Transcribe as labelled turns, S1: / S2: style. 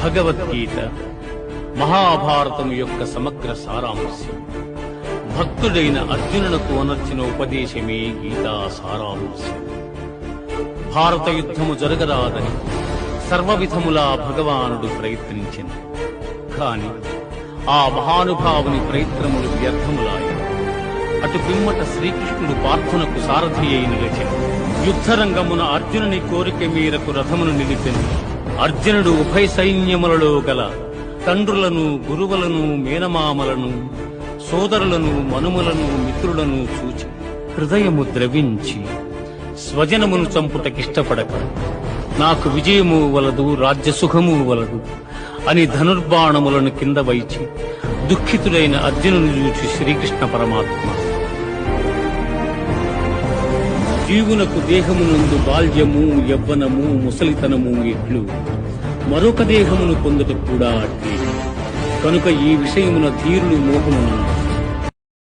S1: భగవద్గీత మహాభారతం యొక్క సమగ్ర సారాంశం. భక్తుడైన అర్జునునకు అనర్చిన ఉపదేశమే గీతా సారాంశం. భారత యుద్ధము జరగరాదని సర్వవిధములా భగవానుడు ప్రయత్నించింది. కాని ఆ మహానుభావుని ప్రయత్నములు వ్యర్థములాయి. అటు పిమ్మట శ్రీకృష్ణుడు పార్థునకు సారథి అయిన రచన. యుద్ధరంగమున అర్జునుని కోరిక మేరకు రథమును నిలిపెను. అర్జునుడు ఉభయ సైన్యములలో గల తండ్రులను, గురువులను, మేనమామలను, సోదరులను, మనుమలను, మిత్రులను చూచి హృదయము ద్రవించి స్వజనమును చంపుటకిష్టపడక నాకు విజయము వలదు, రాజ్యసుఖము వలదు అని ధనుర్బాణములను కింద వైచి దుఃఖితుడైన అర్జునుని చూచి శ్రీకృష్ణ పరమాత్మ, జీవునకు దేహమునందు బాల్యము, యవ్వనము, ముసలితనము ఎట్లు మరొక దేహమును పొందుట కూడా అట్లే. కనుక ఈ విషయమున ధీరులు మోహమును